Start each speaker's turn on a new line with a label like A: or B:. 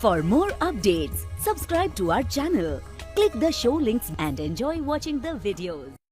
A: For more updates, subscribe to our channel, click the show links and enjoy watching the videos.